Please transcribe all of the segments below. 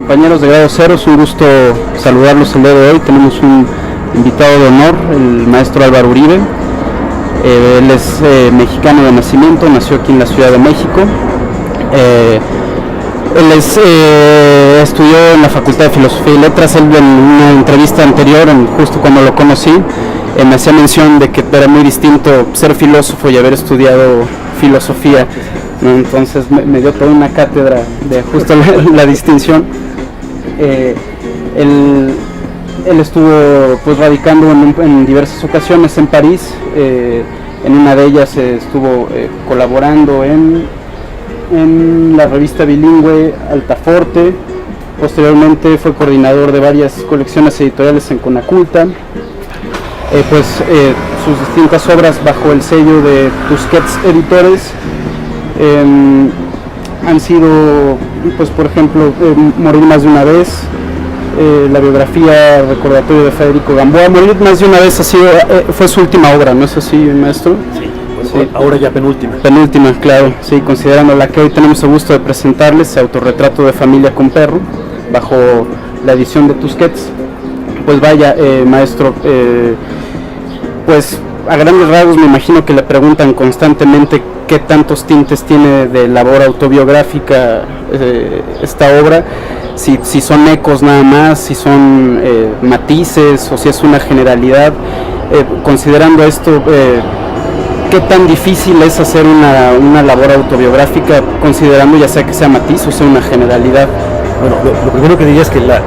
Compañeros de Grado Cero, es un gusto saludarlos el día de hoy. Tenemos un invitado de honor, el maestro Álvaro Uribe. Él es mexicano de nacimiento, nació aquí en la Ciudad de México. Estudió en la Facultad de Filosofía y Letras. Él, en una entrevista anterior, justo cuando lo conocí, me hacía mención de que era muy distinto ser filósofo y haber estudiado filosofía, ¿no? Entonces me dio toda una cátedra de justo la distinción. Él estuvo pues radicando en diversas ocasiones en París. En una de ellas estuvo colaborando en la revista bilingüe Altaforte. Posteriormente fue coordinador de varias colecciones editoriales en Conaculta. Sus distintas obras bajo el sello de Tusquets Editores han sido, pues, por ejemplo, Morir más de una vez, la biografía recordatorio de Federico Gamboa. Morir más de una vez fue su última obra, ¿no es así, maestro? Sí, sí. Ahora ya penúltima. Penúltima, claro, sí, considerando la que hoy tenemos el gusto de presentarles, Autorretrato de familia con perro, bajo la edición de Tusquets. Pues vaya, maestro, pues a grandes rasgos me imagino que le preguntan constantemente qué tantos tintes tiene de labor autobiográfica esta obra, si son ecos nada más, si son matices o si es una generalidad. Considerando esto, ¿qué tan difícil es hacer una labor autobiográfica, considerando ya sea que sea matiz o sea una generalidad? Bueno, lo primero que diría es que la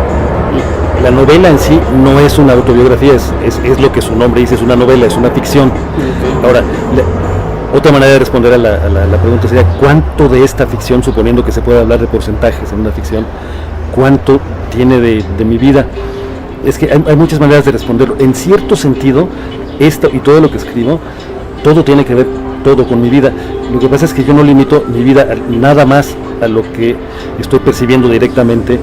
novela en sí no es una autobiografía, es lo que su nombre dice, es una novela, es una ficción. Okay. Ahora, otra manera de responder a la pregunta sería: ¿cuánto de esta ficción, suponiendo que se puede hablar de porcentajes en una ficción, cuánto tiene de mi vida? Es que hay muchas maneras de responderlo. En cierto sentido, esto y todo lo que escribo, todo tiene que ver todo con mi vida. Lo que pasa es que yo no limito mi vida nada más a lo que estoy percibiendo directamente,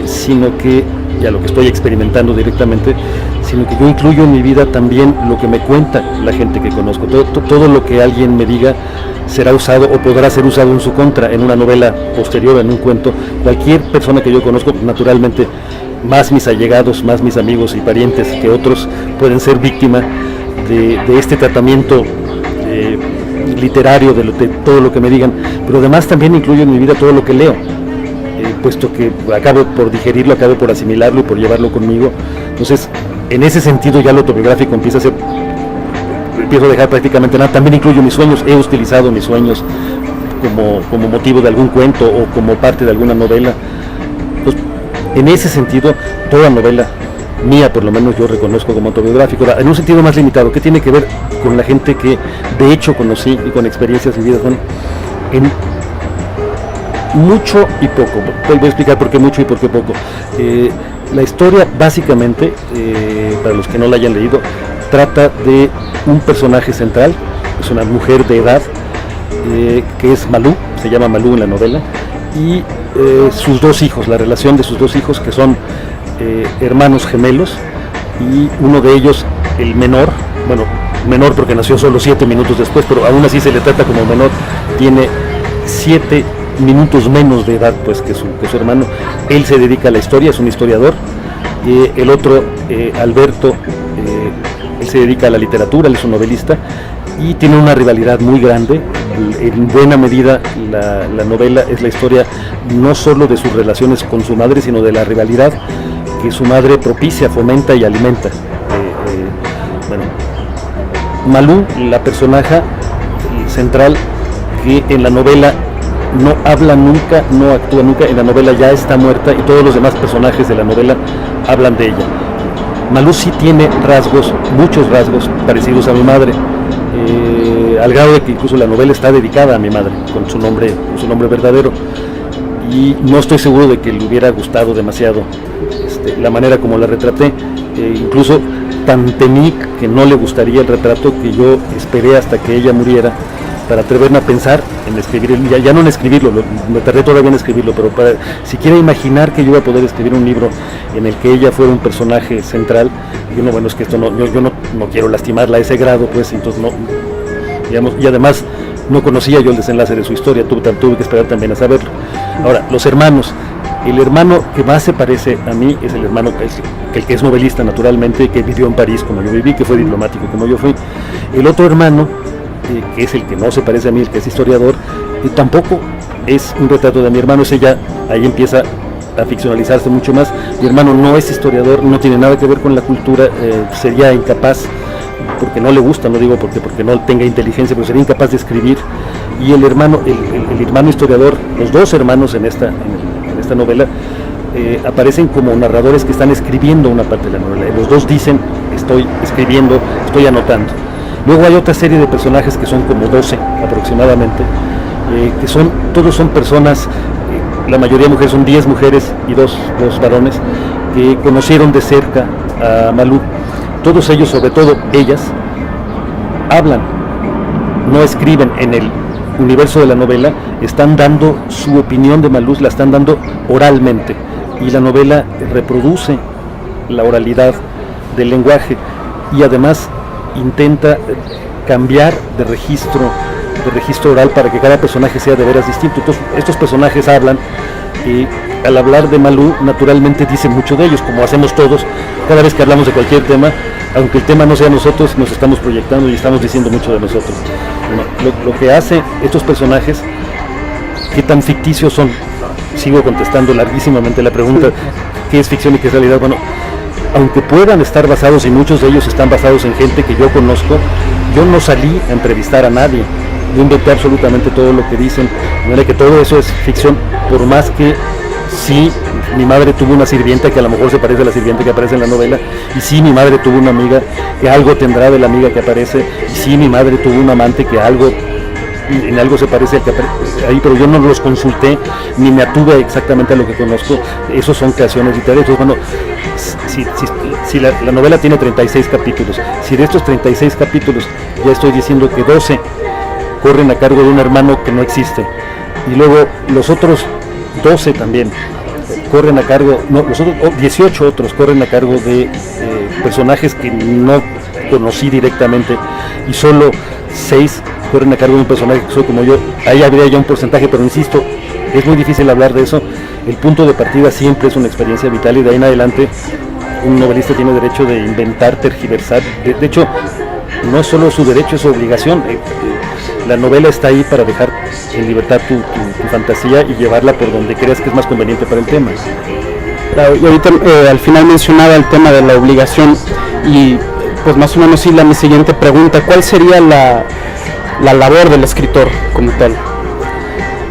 sino que, y a lo que estoy experimentando directamente, sino que yo incluyo en mi vida también lo que me cuenta la gente que conozco. Todo lo que alguien me diga será usado o podrá ser usado en su contra, en una novela posterior, en un cuento. Cualquier persona que yo conozco, naturalmente, más mis allegados, más mis amigos y parientes que otros, pueden ser víctima de este tratamiento literario, de todo lo que me digan, pero además también incluyo en mi vida todo lo que leo, puesto que acabo por digerirlo, acabo por asimilarlo y por llevarlo conmigo. Entonces, en ese sentido ya lo autobiográfico empiezo a dejar prácticamente nada. También incluyo mis sueños, he utilizado mis sueños como motivo de algún cuento o como parte de alguna novela. Entonces, en ese sentido, toda novela mía, por lo menos, yo reconozco como autobiográfico. En un sentido más limitado, que tiene que ver con la gente que de hecho conocí y con experiencias vividas. Bueno, en mucho y poco. Voy a explicar por qué mucho y por qué poco. La historia, básicamente, para los que no la hayan leído, trata de un personaje central, es una mujer de edad, que es Malú, se llama Malú en la novela, y sus dos hijos, la relación de sus dos hijos, que son hermanos gemelos, y uno de ellos, el menor, bueno, menor porque nació solo 7 minutos después, pero aún así se le trata como menor, tiene 7 minutos menos de edad pues que su hermano. Él se dedica a la historia, es un historiador. El otro, Alberto, él se dedica a la literatura, él es un novelista y tiene una rivalidad muy grande. En buena medida la novela es la historia no solo de sus relaciones con su madre, sino de la rivalidad que su madre propicia, fomenta y alimenta. Bueno, Malú, la personaje central, que en la novela no habla nunca, no actúa nunca, en la novela ya está muerta y todos los demás personajes de la novela hablan de ella. Malú sí tiene rasgos, muchos rasgos parecidos a mi madre, al grado de que incluso la novela está dedicada a mi madre, con su nombre verdadero, y no estoy seguro de que le hubiera gustado demasiado la manera como la retraté. Incluso tan temí que no le gustaría el retrato que yo esperé hasta que ella muriera para atreverme a pensar en escribir, ya no en escribirlo, me tardé todavía en escribirlo, pero para siquiera imaginar que yo iba a poder escribir un libro en el que ella fuera un personaje central. Yo no, bueno, es que esto no, yo no quiero lastimarla a ese grado, pues, entonces no, digamos, y además no conocía yo el desenlace de su historia, tuve que esperar también a saberlo. Ahora, los hermanos, El hermano que más se parece a mí es el hermano que es novelista naturalmente, que vivió en París como yo viví, que fue diplomático como yo fui. El otro hermano, que es el que no se parece a mí, el que es historiador, tampoco es un retrato de mi hermano, ese ya ahí empieza a ficcionalizarse mucho más. Mi hermano no es historiador, no tiene nada que ver con la cultura, sería incapaz, porque no le gusta, no digo porque no tenga inteligencia, pero sería incapaz de escribir. Y el hermano historiador, los dos hermanos en esta novela, aparecen como narradores que están escribiendo una parte de la novela. Los dos dicen, estoy escribiendo, estoy anotando. Luego hay otra serie de personajes que son como 12 aproximadamente, todos son personas, la mayoría mujeres, son 10 mujeres y dos varones, que conocieron de cerca a Malú. Todos ellos, sobre todo ellas, hablan, no escriben. En el universo de la novela están dando su opinión de Malú, la están dando oralmente, y la novela reproduce la oralidad del lenguaje y además intenta cambiar de registro oral para que cada personaje sea de veras distinto. Entonces, estos personajes hablan y al hablar de Malú naturalmente dicen mucho de ellos, como hacemos todos cada vez que hablamos de cualquier tema. Aunque el tema no sea nosotros, nos estamos proyectando y estamos diciendo mucho de nosotros. Lo que hace estos personajes, ¿qué tan ficticios son? Sigo contestando larguísimamente la pregunta, ¿qué es ficción y qué es realidad? Bueno, aunque puedan estar basados, y muchos de ellos están basados en gente que yo conozco, yo no salí a entrevistar a nadie, yo inventé absolutamente todo lo que dicen, de manera que todo eso es ficción, por más que sí, mi madre tuvo una sirvienta que a lo mejor se parece a la sirvienta que aparece en la novela, y sí, mi madre tuvo una amiga que algo tendrá de la amiga que aparece, y sí, mi madre tuvo un amante que en algo se parece al que aparece ahí, pero yo no los consulté ni me atuve exactamente a lo que conozco. Esos son creaciones literarias. Entonces, bueno, si la novela tiene 36 capítulos, si de estos 36 capítulos ya estoy diciendo que 12 corren a cargo de un hermano que no existe, y luego los otros 12 también corren a cargo, no, los otros 18 otros corren a cargo de personajes que no conocí directamente, y solo 6 corren a cargo de un personaje que soy como yo. Ahí habría ya un porcentaje, pero insisto, es muy difícil hablar de eso. El punto de partida siempre es una experiencia vital, y de ahí en adelante un novelista tiene derecho de inventar, tergiversar. De hecho, no es solo su derecho, es su obligación. La novela está ahí para dejar en libertad tu fantasía y llevarla por donde creas que es más conveniente para el tema. Claro, y ahorita al final mencionaba el tema de la obligación, y pues más o menos sí mi siguiente pregunta, ¿cuál sería la labor del escritor como tal?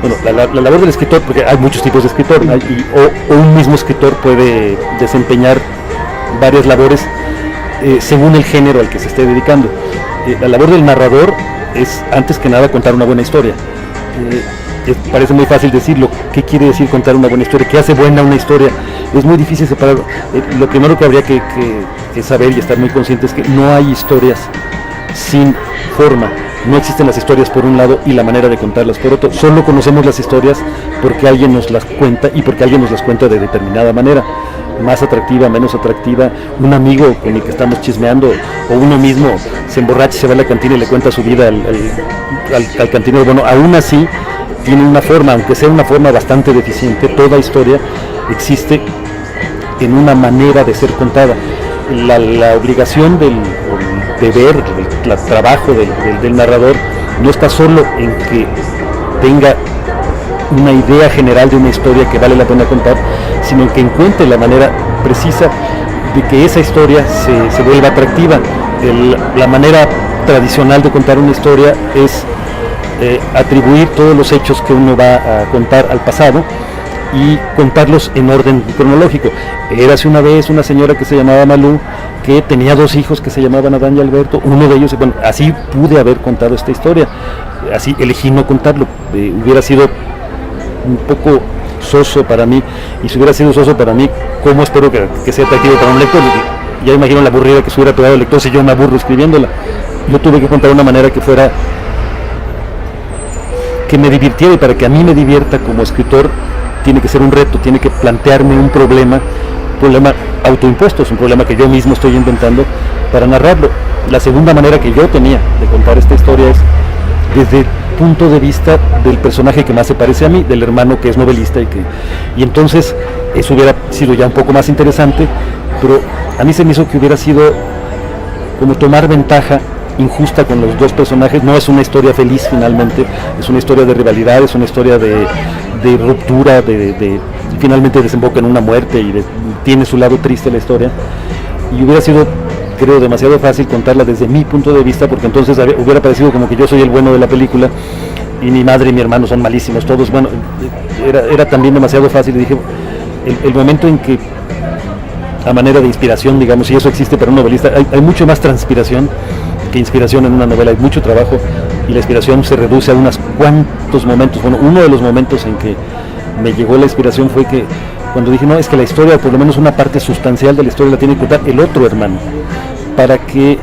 Bueno, la labor del escritor, porque hay muchos tipos de escritor, o un mismo escritor puede desempeñar varias labores según el género al que se esté dedicando. La labor del narrador es, antes que nada, contar una buena historia. Parece muy fácil decirlo. ¿Qué quiere decir contar una buena historia? ¿Qué hace buena una historia? Es muy difícil separarlo. Lo primero que habría que saber y estar muy consciente es que no hay historias sin forma. No existen las historias por un lado y la manera de contarlas por otro. Solo conocemos las historias porque alguien nos las cuenta, y porque alguien nos las cuenta de determinada manera, más atractiva, menos atractiva. Un amigo con el que estamos chismeando, o uno mismo se emborracha y se va a la cantina y le cuenta su vida al cantinero. Bueno, aún así tiene una forma, aunque sea una forma bastante deficiente. Toda historia existe en una manera de ser contada. La obligación del deber, el trabajo del narrador no está solo en que tenga una idea general de una historia que vale la pena contar, sino en que encuentre la manera precisa de que esa historia se vuelva atractiva. La manera tradicional de contar una historia es atribuir todos los hechos que uno va a contar al pasado y contarlos en orden cronológico. Érase una vez una señora que se llamaba Malú, que tenía 2 hijos que se llamaban Adán y Alberto. Uno de ellos, bueno, así pude haber contado esta historia, así elegí no contarlo. Hubiera sido un poco soso para mí, y si hubiera sido soso para mí, ¿cómo espero que sea atractivo para un lector? Ya imagino la aburrida que se hubiera pegado el lector si yo me aburro escribiéndola. Yo tuve que contar de una manera que fuera, que me divirtiera, y para que a mí me divierta como escritor tiene que ser un reto, tiene que plantearme un problema autoimpuesto, es un problema que yo mismo estoy inventando para narrarlo. La segunda manera que yo tenía de contar esta historia es desde punto de vista del personaje que más se parece a mí, del hermano que es novelista, y entonces eso hubiera sido ya un poco más interesante, pero a mí se me hizo que hubiera sido como tomar ventaja injusta con los dos personajes. No es una historia feliz finalmente, es una historia de rivalidad, es una historia de ruptura, finalmente desemboca en una muerte y tiene su lado triste la historia, y hubiera sido, creo, demasiado fácil contarla desde mi punto de vista, porque entonces hubiera parecido como que yo soy el bueno de la película y mi madre y mi hermano son malísimos todos. Bueno, era también demasiado fácil, y dije, el momento en que, a manera de inspiración, digamos, si eso existe para un novelista, hay mucho más transpiración que inspiración en una novela, hay mucho trabajo, y la inspiración se reduce a unos cuantos momentos. Bueno, uno de los momentos en que me llegó la inspiración fue que cuando dije, no, es que la historia, por lo menos una parte sustancial de la historia, la tiene que contar el otro hermano, para que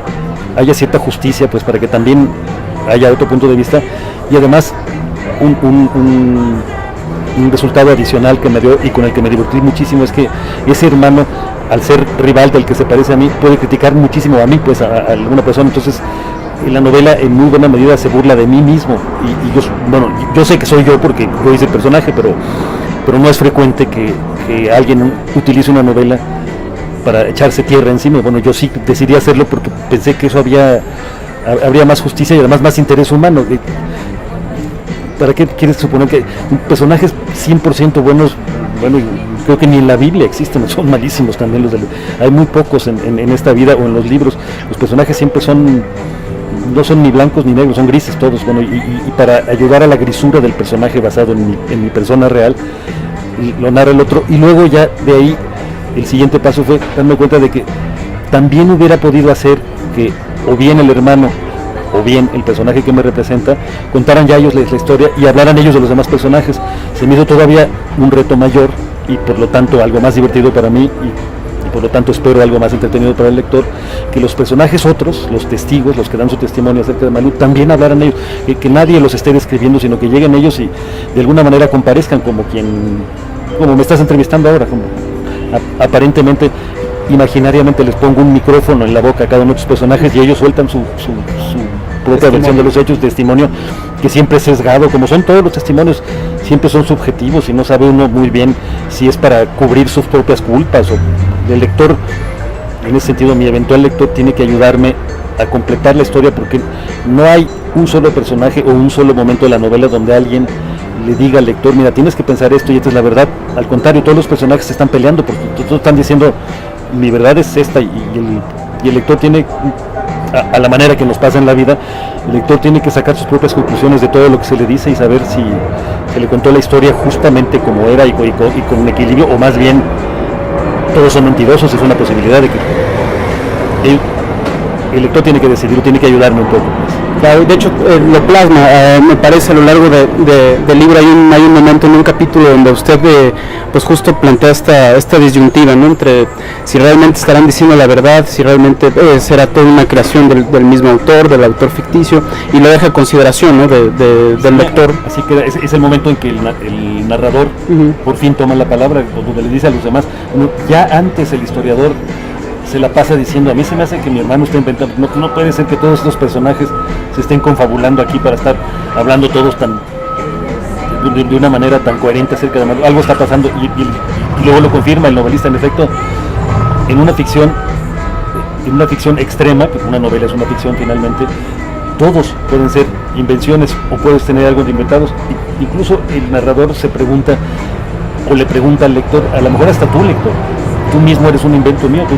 haya cierta justicia, pues para que también haya otro punto de vista, y además un resultado adicional que me dio y con el que me divertí muchísimo es que ese hermano, al ser rival del que se parece a mí, puede criticar muchísimo a mí, pues a alguna persona. Entonces en la novela en muy buena medida se burla de mí mismo, y yo sé que soy yo porque yo hice el personaje, pero no es frecuente que alguien utilice una novela para echarse tierra encima. Bueno, yo sí decidí hacerlo porque pensé que eso habría más justicia y además más interés humano. ¿Para qué quieres suponer que personajes 100% buenos? Bueno, creo que ni en la Biblia existen, son malísimos también hay muy pocos en esta vida o en los libros. Los personajes siempre no son ni blancos ni negros, son grises todos. Bueno, y para ayudar a la grisura del personaje basado en mi persona real, lo narra el otro, y luego ya de ahí el siguiente paso fue darme cuenta de que también hubiera podido hacer que o bien el hermano o bien el personaje que me representa contaran ya ellos la historia y hablaran ellos de los demás personajes. Se me hizo todavía un reto mayor y por lo tanto algo más divertido para mí, y por lo tanto espero algo más entretenido para el lector, que los personajes otros, los testigos, los que dan su testimonio acerca de Malú, también hablaran ellos, que nadie los esté describiendo, sino que lleguen ellos y de alguna manera comparezcan como me estás entrevistando ahora, como aparentemente, imaginariamente les pongo un micrófono en la boca a cada uno de sus personajes y ellos sueltan su propia versión de los hechos, testimonio que siempre es sesgado, como son todos los testimonios, siempre son subjetivos y no sabe uno muy bien si es para cubrir sus propias culpas o el lector. En ese sentido, mi eventual lector tiene que ayudarme a completar la historia, porque no hay un solo personaje o un solo momento de la novela donde alguien le diga al lector, mira, tienes que pensar esto y esta es la verdad. Al contrario, todos los personajes se están peleando porque todos están diciendo, mi verdad es esta, y el lector tiene, a la manera que nos pasa en la vida, el lector tiene que sacar sus propias conclusiones de todo lo que se le dice y saber si se le contó la historia justamente como era y con un equilibrio, o más bien todos son mentirosos. Es una posibilidad de que el lector tiene que decidir, tiene que ayudarme un poco. Claro, de hecho lo plasma, me parece, a lo largo del libro. Hay un momento en un capítulo donde usted pues justo plantea esta disyuntiva, ¿no?, entre si realmente estarán diciendo la verdad, si realmente será toda una creación del mismo autor, del autor ficticio, y lo deja a consideración, ¿no?, del lector. Así que es el momento en que el narrador por fin toma la palabra, donde le dice a los demás, ya antes el historiador se la pasa diciendo, a mí se me hace que mi hermano está inventando, no puede ser que todos estos personajes se estén confabulando aquí para estar hablando todos de una manera tan coherente acerca de algo está pasando, y luego lo confirma el novelista. En efecto, en una ficción extrema, porque una novela es una ficción finalmente, todos pueden ser invenciones o puedes tener algo de inventados. Incluso el narrador se pregunta o le pregunta al lector, a lo mejor hasta tú, lector, tú mismo eres un invento mío, tú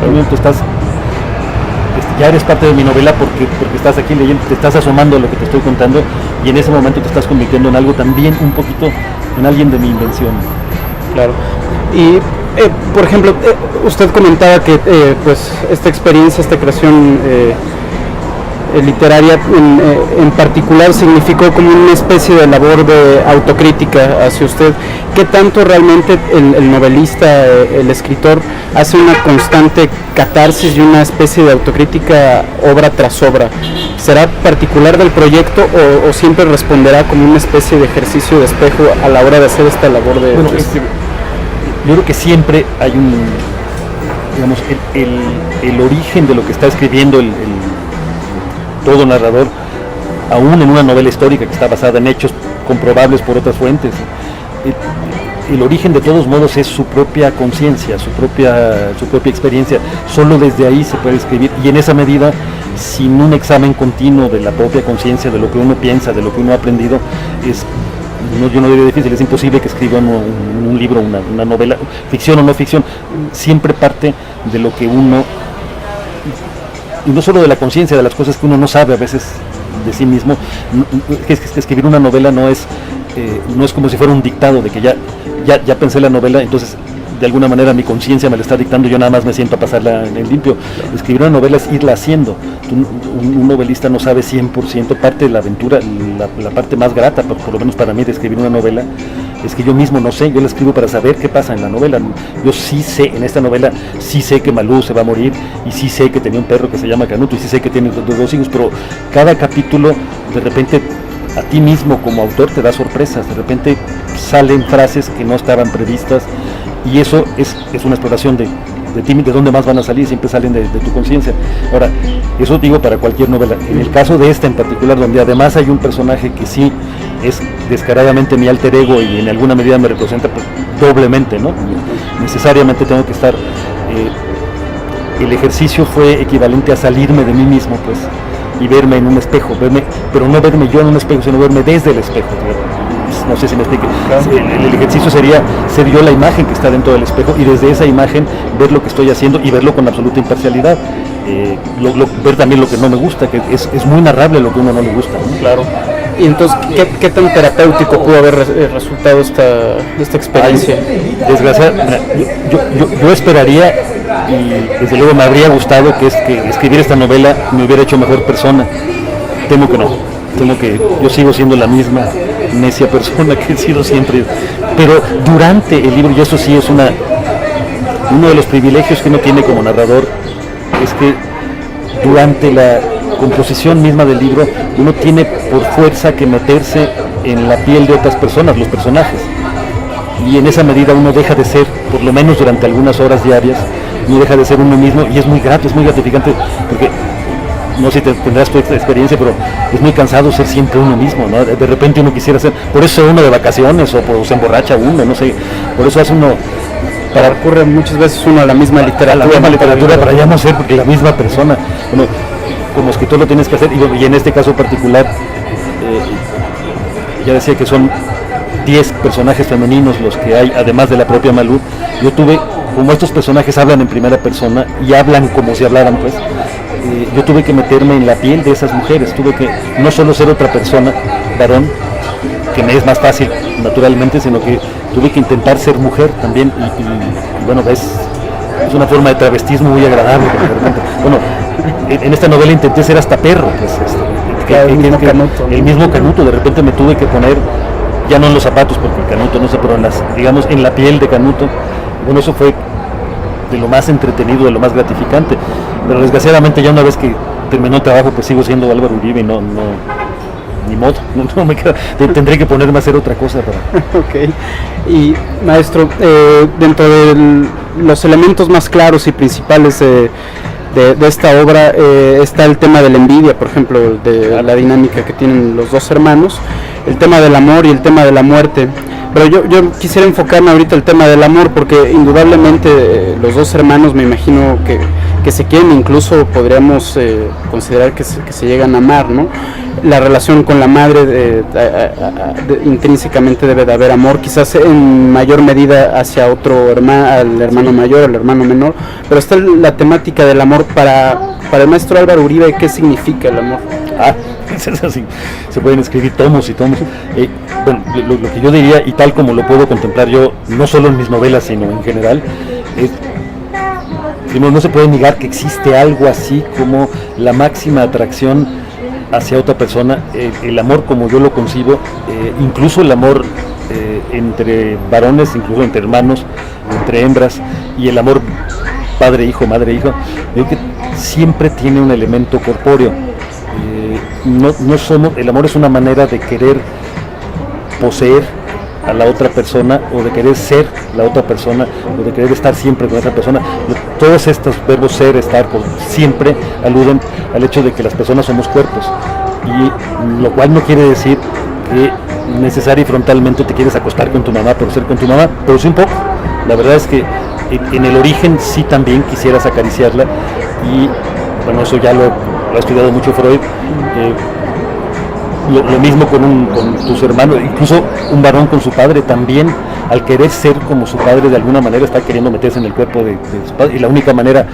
ya eres parte de mi novela porque estás aquí leyendo, te estás asomando a lo que te estoy contando, y en ese momento te estás convirtiendo en algo también, un poquito en alguien de mi invención. Claro. Y por ejemplo, usted comentaba que pues esta experiencia, esta creación literaria en particular significó como una especie de labor de autocrítica hacia usted. ¿Qué tanto realmente el novelista, el escritor, hace una constante catarsis y una especie de autocrítica obra tras obra? ¿Será particular del proyecto o siempre responderá como una especie de ejercicio de espejo a la hora de hacer esta labor de escribir? Yo creo que siempre hay digamos, el origen de lo que está escribiendo todo narrador aún en una novela histórica que está basada en hechos comprobables por otras fuentes. El origen de todos modos es su propia conciencia, su propia experiencia. Solo desde ahí se puede escribir, y en esa medida, sin un examen continuo de la propia conciencia, de lo que uno piensa, de lo que uno ha aprendido, yo no diría difícil, es imposible que escriba un libro, una novela, ficción o no ficción. Siempre parte de lo que uno, y no solo de la conciencia, de las cosas que uno no sabe a veces de sí mismo. Escribir una novela no es como si fuera un dictado de que ya pensé la novela, entonces de alguna manera mi conciencia me la está dictando, yo nada más me siento a pasarla en el limpio. Escribir una novela es irla haciendo. Un novelista no sabe 100%, parte de la aventura, la parte más grata, por lo menos para mí, de escribir una novela, es que yo mismo no sé, yo la escribo para saber qué pasa en la novela. Yo sí sé, en esta novela, sí sé que Malú se va a morir, y sí sé que tenía un perro que se llama Canuto, y sí sé que tiene dos hijos, pero cada capítulo, de repente, a ti mismo como autor te da sorpresas, de repente salen frases que no estaban previstas, y eso es una exploración de ti, de dónde más van a salir, siempre salen de tu conciencia. Ahora, eso digo para cualquier novela. En el caso de esta en particular, donde además hay un personaje que sí es descaradamente mi alter ego y en alguna medida me representa, pues, doblemente, ¿no? Necesariamente tengo que estar... el ejercicio fue equivalente a salirme de mí mismo, pues, y verme en un espejo, pero no verme yo en un espejo, sino verme desde el espejo. No sé si me explique. El ejercicio sería ser yo la imagen que está dentro del espejo, y desde esa imagen ver lo que estoy haciendo y verlo con absoluta imparcialidad. Ver también lo que no me gusta, que es muy narrable lo que a uno no le gusta, ¿no? Claro. Y entonces, ¿qué tan terapéutico pudo haber resultado esta experiencia? Desgraciadamente, yo esperaría, y desde luego me habría gustado que escribir esta novela me hubiera hecho mejor persona. Temo que no. Temo que yo sigo siendo la misma necia persona que he sido siempre. Pero durante el libro, y eso sí es uno de los privilegios que uno tiene como narrador, es que durante la composición misma del libro, uno tiene por fuerza que meterse en la piel de otras personas, los personajes. Y en esa medida uno deja de ser, por lo menos durante algunas horas diarias, uno deja de ser uno mismo, y es muy grato, es muy gratificante, porque no sé si tendrás tu experiencia, pero es muy cansado ser siempre uno mismo, ¿no? De repente uno quisiera ser, por eso uno de vacaciones, o se emborracha uno, no sé, por eso hace uno... Recurre muchas veces uno a la misma literatura, para ya no ser la misma persona. Bueno, como escritor lo tienes que hacer, y en este caso particular, ya decía que son 10 personajes femeninos los que hay, además de la propia Malú. Yo tuve, como estos personajes hablan en primera persona y hablan como si hablaran, pues, yo tuve que meterme en la piel de esas mujeres, tuve que no solo ser otra persona, varón, que me es más fácil naturalmente, sino que tuve que intentar ser mujer también, y bueno, es una forma de travestismo muy agradable, porque de repente, bueno, en esta novela intenté ser hasta perro, pues, el mismo Canuto, de repente me tuve que poner, ya no en los zapatos, porque el Canuto no sé, pero en la piel de Canuto. Bueno, eso fue de lo más entretenido, de lo más gratificante, pero desgraciadamente ya una vez que terminó el trabajo, pues sigo siendo Álvaro Uribe, y no ni modo, no me queda, tendré que ponerme a hacer otra cosa para... Ok. Y maestro, dentro de los elementos más claros y principales de esta obra está el tema de la envidia, por ejemplo, de la dinámica que tienen los dos hermanos, el tema del amor y el tema de la muerte. Pero yo quisiera enfocarme ahorita el tema del amor, porque indudablemente los dos hermanos, me imagino que se quieren, incluso podríamos considerar que se llegan a amar, ¿no? La relación con la madre, intrínsecamente debe de haber amor, quizás en mayor medida hacia otro hermano, al hermano mayor, al hermano menor, pero está la temática del amor. Para el maestro Álvaro Uribe, ¿qué significa el amor? Es así, se pueden escribir tomos y tomos. Bueno, lo que yo diría, y tal como lo puedo contemplar yo, no solo en mis novelas, sino en general, es, primero, no se puede negar que existe algo así como la máxima atracción hacia otra persona, el amor como yo lo concibo, incluso el amor entre varones, incluso entre hermanos, entre hembras, y el amor padre-hijo, madre-hijo, creo que siempre tiene un elemento corpóreo. El amor es una manera de querer poseer a la otra persona, o de querer ser la otra persona, o de querer estar siempre con otra persona. Todos estos verbos ser, estar, siempre aluden al hecho de que las personas somos cuerpos. y lo cual no quiere decir que necesaria y frontalmente te quieres acostar con tu mamá por ser con tu mamá, pero sí un poco. La verdad es que en el origen sí también quisieras acariciarla, y bueno, eso ya lo ha estudiado mucho Freud. Lo mismo con tus hermanos, incluso un varón con su padre también, al querer ser como su padre, de alguna manera está queriendo meterse en el cuerpo de su padre, y la única manera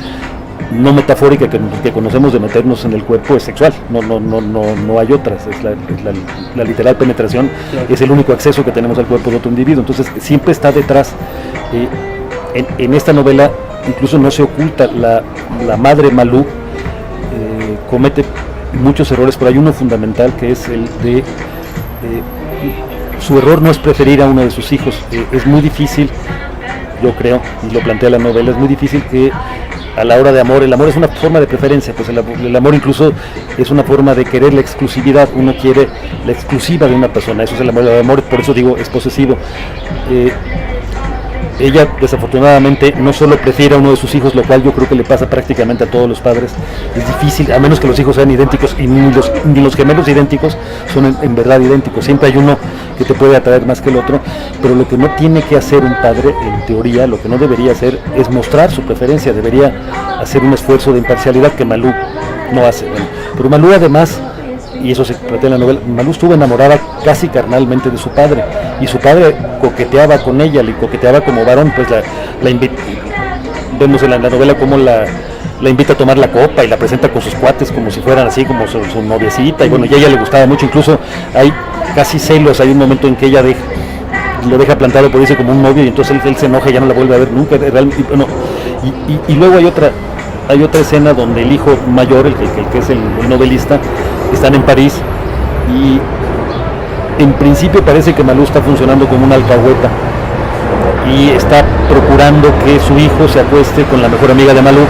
no metafórica que conocemos de meternos en el cuerpo es sexual, no hay otras, es la literal penetración, claro. Es el único acceso que tenemos al cuerpo de otro individuo, entonces siempre está detrás. En esta novela incluso no se oculta, la madre Malú comete muchos errores, pero hay uno fundamental que es el de su error no es preferir a uno de sus hijos. Es muy difícil, yo creo, y lo plantea la novela, es muy difícil que a la hora de amor, el amor es una forma de preferencia, pues el amor incluso es una forma de querer la exclusividad, uno quiere la exclusiva de una persona, eso es el amor, por eso digo es posesivo. Ella desafortunadamente no solo prefiere a uno de sus hijos, lo cual yo creo que le pasa prácticamente a todos los padres. Es difícil, a menos que los hijos sean idénticos, y ni los gemelos idénticos son en verdad idénticos. Siempre hay uno que te puede atraer más que el otro, pero lo que no tiene que hacer un padre, en teoría, lo que no debería hacer es mostrar su preferencia, debería hacer un esfuerzo de imparcialidad que Malú no hace. Bueno, pero Malú además, y eso se plantea en la novela, Malú estuvo enamorada casi carnalmente de su padre, y su padre coqueteaba con ella, le coqueteaba como varón, pues vemos en la novela cómo la invita a tomar la copa y la presenta con sus cuates como si fueran así como su noviecita, y bueno, y a ella le gustaba mucho, incluso hay casi celos, hay un momento en que ella lo deja plantado por irse como un novio, y entonces él se enoja y ya no la vuelve a ver nunca, y luego hay otra escena donde el hijo mayor, el que es el novelista, están en París, y en principio parece que Malú está funcionando como una alcahueta y está procurando que su hijo se acueste con la mejor amiga de Malú,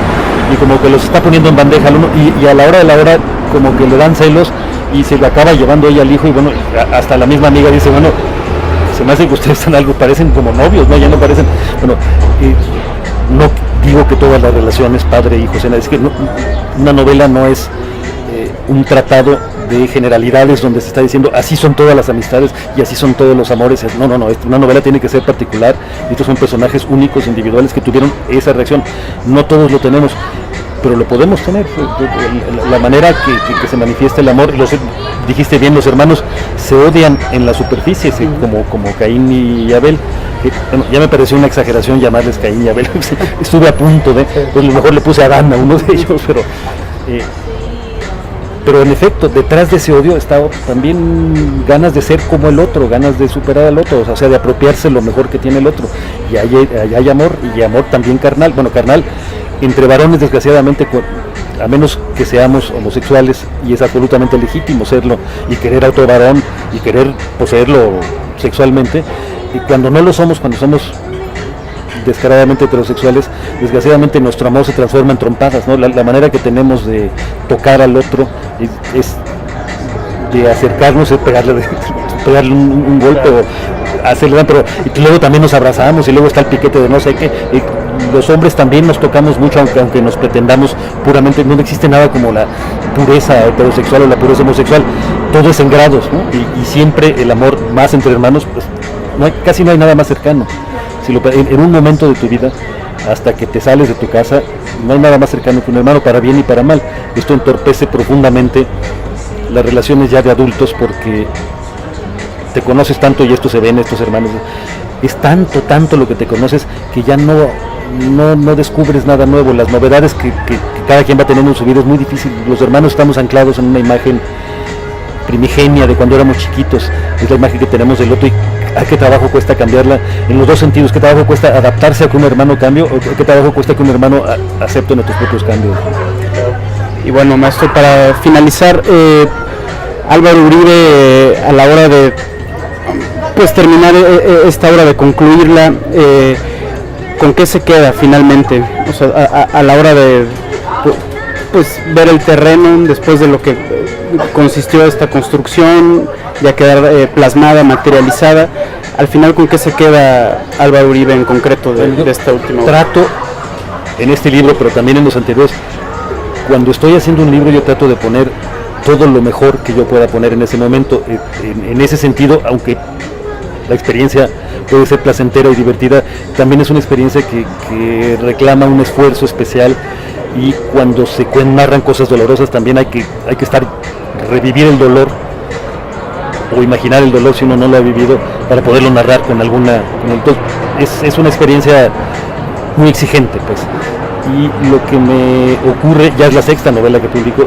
y como que los está poniendo en bandeja al uno, y a la hora de la hora como que le dan celos y se lo acaba llevando ella al hijo, y bueno, hasta la misma amiga dice, bueno, se me hace que ustedes están algo, parecen como novios, ¿no? Ya no parecen, bueno, no digo que todas las relaciones padre-hijo, es que una novela no es un tratado de generalidades donde se está diciendo así son todas las amistades y así son todos los amores. No, una novela tiene que ser particular, y estos son personajes únicos, individuales, que tuvieron esa reacción. No todos lo tenemos, pero lo podemos tener. La manera que se manifiesta el amor, dijiste bien, los hermanos se odian en la superficie, como Caín y Abel. Bueno, ya me pareció una exageración llamarles Caín y Abel, estuve a punto de, pues a lo mejor le puse a Adán a uno de ellos, pero en efecto, detrás de ese odio está también ganas de ser como el otro, ganas de superar al otro, o sea, de apropiarse lo mejor que tiene el otro. Y hay amor, y amor también carnal. Bueno, carnal entre varones, desgraciadamente, a menos que seamos homosexuales, y es absolutamente legítimo serlo, y querer a otro varón, y querer poseerlo sexualmente, y cuando no lo somos, cuando somos descaradamente heterosexuales, desgraciadamente nuestro amor se transforma en trompadas, ¿no? La manera que tenemos de tocar al otro es de acercarnos, es pegarle un golpe o hacerle daño, pero y luego también nos abrazamos, y luego está el piquete de no sé qué. Los hombres también nos tocamos mucho, aunque nos pretendamos puramente, no existe nada como la pureza heterosexual o la pureza homosexual, todo es en grados, ¿no? Y siempre el amor más entre hermanos, pues casi no hay nada más cercano. En un momento de tu vida, hasta que te sales de tu casa, no hay nada más cercano que un hermano, para bien y para mal. Esto entorpece profundamente las relaciones ya de adultos, porque te conoces tanto, y esto se ve en estos hermanos, es tanto lo que te conoces, que ya no descubres nada nuevo. Las novedades que cada quien va teniendo en su vida es muy difícil. Los hermanos estamos anclados en una imagen primigenia de cuando éramos chiquitos, es la imagen que tenemos del otro, y qué trabajo cuesta cambiarla en los dos sentidos. Qué trabajo cuesta adaptarse a que un hermano cambie, o qué trabajo cuesta que un hermano acepte nuestros propios cambios. Y bueno, maestro, para finalizar, Álvaro Uribe, a la hora de pues terminar esta obra, de concluirla, ¿con qué se queda finalmente? O sea, a la hora de pues ver el terreno después de lo que consistió esta construcción, ya quedar plasmada, materializada, al final, ¿con qué se queda Álvaro Uribe en concreto de esta última obra? Trato en este libro, pero también en los anteriores, cuando estoy haciendo un libro, yo trato de poner todo lo mejor que yo pueda poner en ese momento. En ese sentido, aunque la experiencia puede ser placentera y divertida, también es una experiencia que reclama un esfuerzo especial, y cuando se narran cosas dolorosas también hay que revivir el dolor o imaginar el dolor si uno no lo ha vivido para poderlo narrar es una experiencia muy exigente, pues. Y lo que me ocurre, ya es la sexta novela que publico,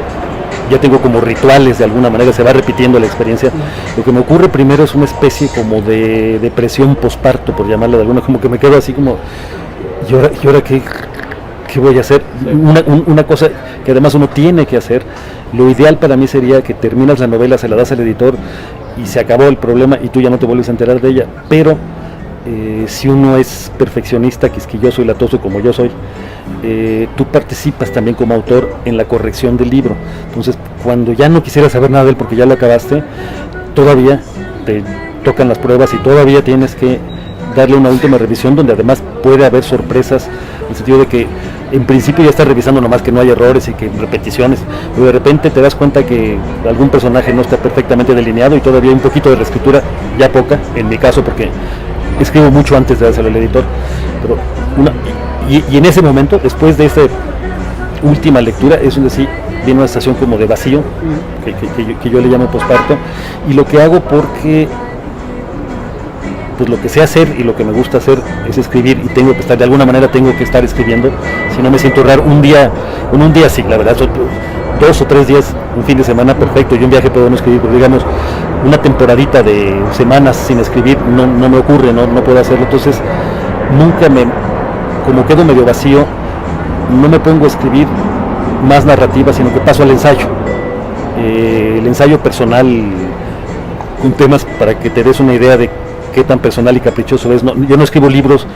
ya tengo como rituales, de alguna manera se va repitiendo la experiencia. Lo que me ocurre primero es una especie como de depresión posparto, por llamarlo de alguna, como que me quedo así como, ¿y ahora qué voy a hacer? Una cosa que además uno tiene que hacer. Lo ideal para mí sería que terminas la novela, se la das al editor y se acabó el problema y tú ya no te vuelves a enterar de ella, pero si uno es perfeccionista, quisquilloso y latoso como yo soy, tú participas también como autor en la corrección del libro. Entonces, cuando ya no quisieras saber nada de él porque ya lo acabaste, todavía te tocan las pruebas y todavía tienes que darle una última revisión, donde además puede haber sorpresas, en el sentido de que en principio ya estás revisando nomás que no hay errores y que repeticiones, pero de repente te das cuenta que algún personaje no está perfectamente delineado y todavía hay un poquito de reescritura, ya poca, en mi caso, porque escribo mucho antes de dárselo al editor, pero y en ese momento, después de esta última lectura, es donde sí viene una sensación como de vacío, que yo le llamo posparto, y lo que hago, porque pues lo que sé hacer y lo que me gusta hacer es escribir, y tengo que estar, de alguna manera tengo que estar escribiendo, si no me siento raro. Un día sí, la verdad, 2 o 3 días, un fin de semana perfecto, y un viaje puedo no escribir, pero digamos, una temporadita de semanas sin escribir no me ocurre, no puedo hacerlo. Entonces nunca como quedo medio vacío, no me pongo a escribir más narrativa, sino que paso al ensayo, el ensayo personal, con temas para que te des una idea de qué tan personal y caprichoso es. Yo no escribo libros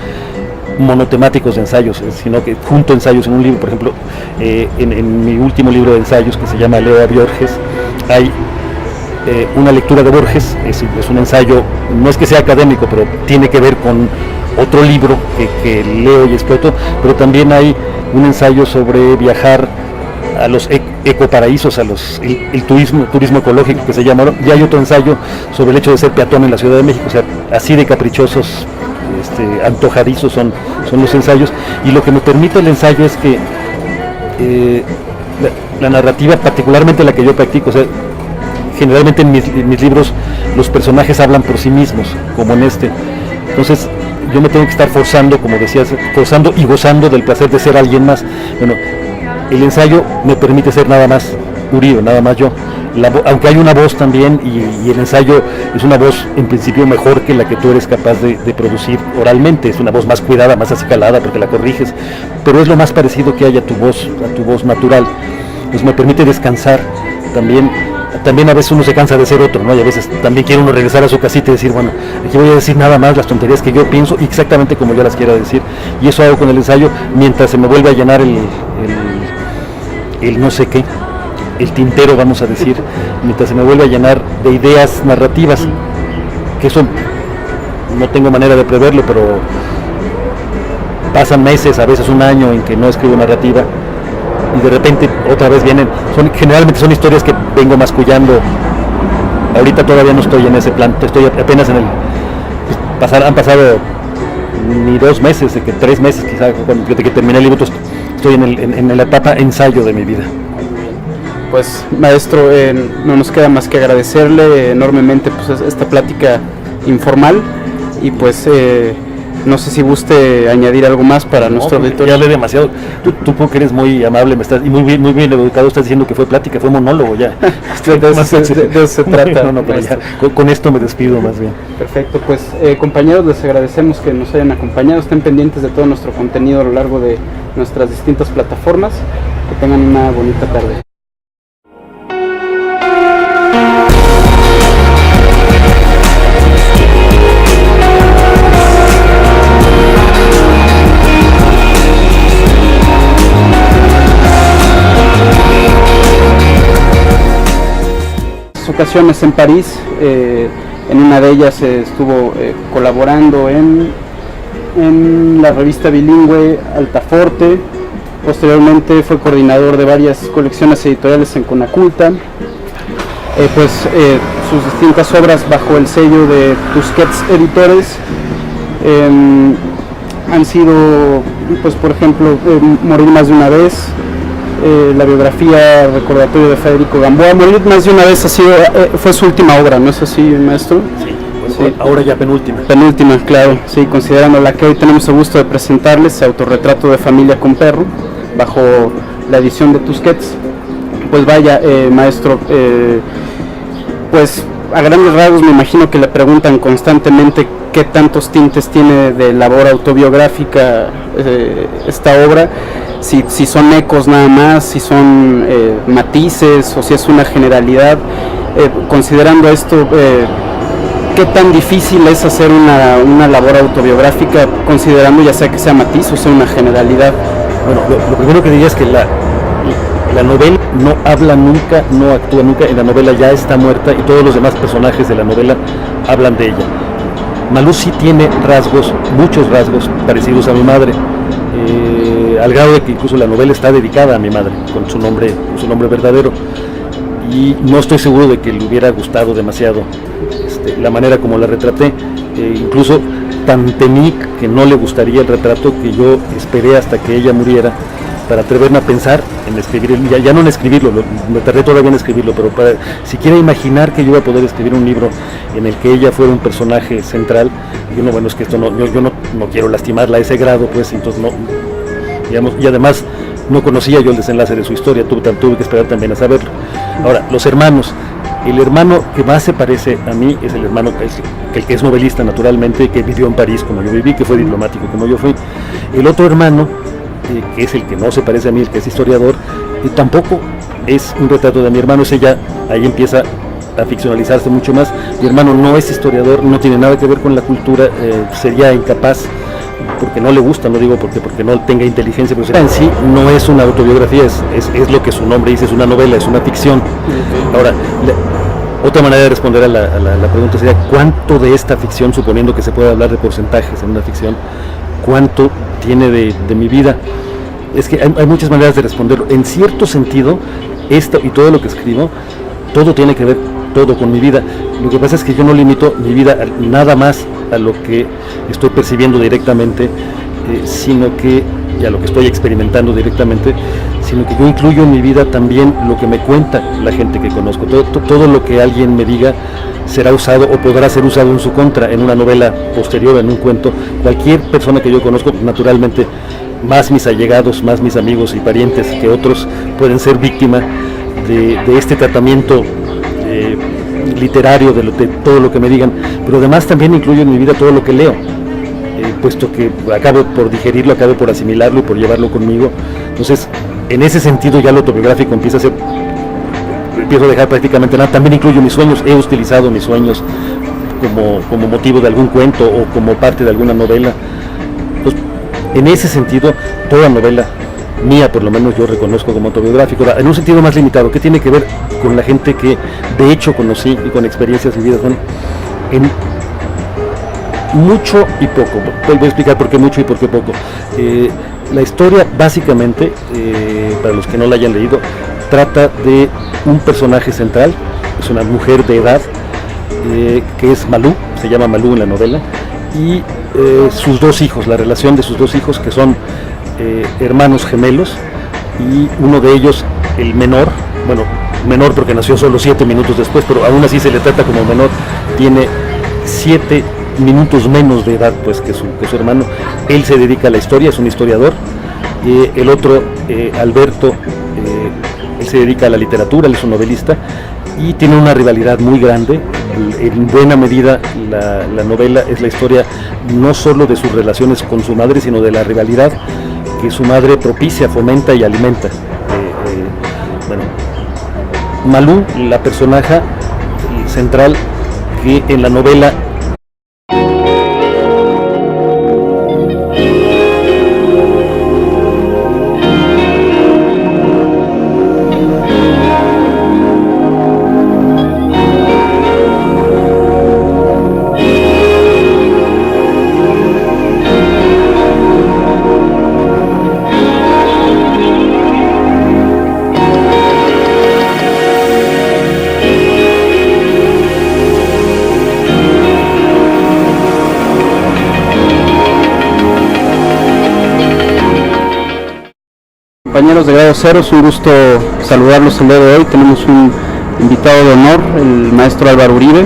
monotemáticos de ensayos, sino que junto ensayos en un libro. Por ejemplo, en mi último libro de ensayos, que se llama Leo a Borges, hay una lectura de Borges, es un ensayo, no es que sea académico, pero tiene que ver con otro libro que leo y exploto, pero también hay un ensayo sobre viajar a los ecoparaísos, el turismo ecológico que se llama, y hay otro ensayo sobre el hecho de ser peatón en la Ciudad de México. O sea, así de caprichosos, antojadizos son los ensayos, y lo que me permite el ensayo es que la narrativa, particularmente la que yo practico, o sea, generalmente en mis libros los personajes hablan por sí mismos, como en este. Entonces yo me tengo que estar forzando, como decías, forzando y gozando del placer de ser alguien más. Bueno, el ensayo me permite ser nada más Uribe, nada más yo. Aunque hay una voz también, y el ensayo es una voz en principio mejor que la que tú eres capaz de producir oralmente. Es una voz más cuidada, más acicalada, porque la corriges, pero es lo más parecido que hay a tu voz natural. Pues me permite descansar también a veces uno se cansa de ser otro, ¿no? Y a veces también quiere uno regresar a su casita y decir, bueno, aquí voy a decir nada más las tonterías que yo pienso exactamente como yo las quiero decir. Y eso hago con el ensayo, mientras se me vuelve a llenar el no sé qué, el tintero, vamos a decir, mientras se me vuelve a llenar de ideas narrativas, que eso no tengo manera de preverlo, pero pasan meses, a veces un año, en que no escribo narrativa, y de repente otra vez vienen, generalmente son historias que vengo mascullando. Ahorita todavía no estoy en ese plan, estoy apenas en han pasado ni 2 meses, 3 meses quizá, desde que terminé el libro. Estoy en la etapa ensayo de mi vida. Pues maestro, no nos queda más que agradecerle enormemente pues esta plática informal, y pues no sé si guste añadir algo más para nuestro auditorio. Ya hablé demasiado. Tú que eres muy amable, y muy bien educado, estás diciendo que fue plática, fue monólogo ya. De eso se trata. No, pero ya, con esto me despido más bien. Perfecto, pues compañeros, les agradecemos que nos hayan acompañado. Estén pendientes de todo nuestro contenido a lo largo de nuestras distintas plataformas. Que tengan una bonita tarde. Ocasiones en París, en una de ellas estuvo colaborando en la revista bilingüe Altaforte. Posteriormente fue coordinador de varias colecciones editoriales en Conaculta. sus distintas obras bajo el sello de Tusquets Editores. Han sido, pues por ejemplo, Morir más de una vez, la biografía recordatorio de Federico Gamboa. Morir más de una vez fue su última obra, ¿no es así, maestro? Sí, sí. Ahora ya penúltima. Penúltima, claro, sí, considerando la que hoy tenemos el gusto de presentarles, Autorretrato de familia con perro, bajo la edición de Tusquets. Pues vaya, maestro, pues a grandes rasgos me imagino que le preguntan constantemente qué tantos tintes tiene de labor autobiográfica esta obra, si son ecos nada más, si son matices o si es una generalidad. Considerando esto, ¿qué tan difícil es hacer una labor autobiográfica, considerando ya sea que sea matiz o sea una generalidad? Bueno, lo primero que diría es que la novela no habla nunca, no actúa nunca, en la novela ya está muerta y todos los demás personajes de la novela hablan de ella. Malú sí tiene rasgos, muchos rasgos parecidos a mi madre, al grado de que incluso la novela está dedicada a mi madre, con su nombre verdadero, y no estoy seguro de que le hubiera gustado demasiado la manera como la retraté. Incluso tan temí que no le gustaría el retrato que yo esperé hasta que ella muriera para atreverme a pensar en escribir, ya no en escribirlo, me tardé todavía en escribirlo, pero para siquiera imaginar que yo iba a poder escribir un libro en el que ella fuera un personaje central. Y no, bueno, es que esto yo no quiero lastimarla a ese grado, pues, entonces no, digamos, y además no conocía yo el desenlace de su historia, tuve que esperar también a saberlo. Ahora, los hermanos. El hermano que más se parece a mí es el hermano el que es novelista, naturalmente, que vivió en París como yo viví, que fue diplomático como yo fui. El otro hermano, que es el que no se parece a mí, el que es historiador, tampoco es un retrato de mi hermano. Ahí empieza a ficcionalizarse mucho más. Mi hermano no es historiador, no tiene nada que ver con la cultura, sería incapaz, porque no le gusta, no digo porque no tenga inteligencia, pero en sí no es una autobiografía, es lo que su nombre dice, es una novela, es una ficción. Ahora, otra manera de responder a la pregunta sería: ¿cuánto de esta ficción, suponiendo que se puede hablar de porcentajes en una ficción, cuánto tiene de mi vida? Es que hay muchas maneras de responderlo. En cierto sentido, esto y todo lo que escribo, todo tiene que ver todo con mi vida. Lo que pasa es que yo no limito mi vida nada más a lo que estoy percibiendo directamente, sino que, y a lo que estoy experimentando directamente, sino que yo incluyo en mi vida también lo que me cuenta la gente que conozco. Todo lo que alguien me diga será usado o podrá ser usado en su contra en una novela posterior, en un cuento. Cualquier persona que yo conozco, naturalmente, más mis allegados, más mis amigos y parientes que otros, pueden ser víctima de este tratamiento literario, de todo lo que me digan, pero además también incluyo en mi vida todo lo que leo, puesto que acabo por digerirlo, acabo por asimilarlo y por llevarlo conmigo. Entonces, en ese sentido ya lo autobiográfico empiezo a dejar prácticamente nada. También incluyo mis sueños, he utilizado mis sueños como motivo de algún cuento o como parte de alguna novela. Pues, en ese sentido, toda novela mía, por lo menos, yo reconozco como autobiográfico. En un sentido más limitado, que tiene que ver con la gente que de hecho conocí y con experiencias vividas. Bueno, en mucho y poco, voy a explicar por qué mucho y por qué poco. La historia, básicamente, para los que no la hayan leído, trata de un personaje central, es una mujer de edad, que es Malú, se llama Malú en la novela, y sus dos hijos, la relación de sus dos hijos, que son hermanos gemelos, y uno de ellos, el menor, bueno, menor porque nació solo 7 minutos después, pero aún así se le trata como menor, tiene 7 minutos menos de edad pues que su hermano. Él se dedica a la historia, es un historiador. El otro, Alberto, él se dedica a la literatura, él es un novelista y tiene una rivalidad muy grande. En buena medida la novela es la historia no solo de sus relaciones con su madre, sino de la rivalidad que su madre propicia, fomenta y alimenta. Bueno, Malú, la personaje central que en la novela Compañeros de Grado Cero, es un gusto saludarlos el día de hoy. Tenemos un invitado de honor, el maestro Álvaro Uribe.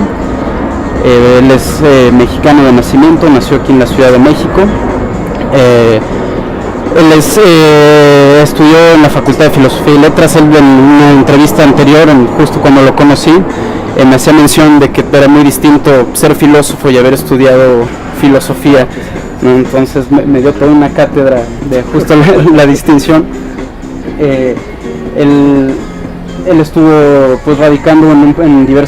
Él es mexicano de nacimiento, nació aquí en la Ciudad de México. Él estudió en la Facultad de Filosofía y Letras. Él, en una entrevista anterior, justo cuando lo conocí, me hacía mención de que era muy distinto ser filósofo y haber estudiado filosofía, ¿no? Entonces me dio toda una cátedra de justo la distinción. Él estuvo pues radicando en diversas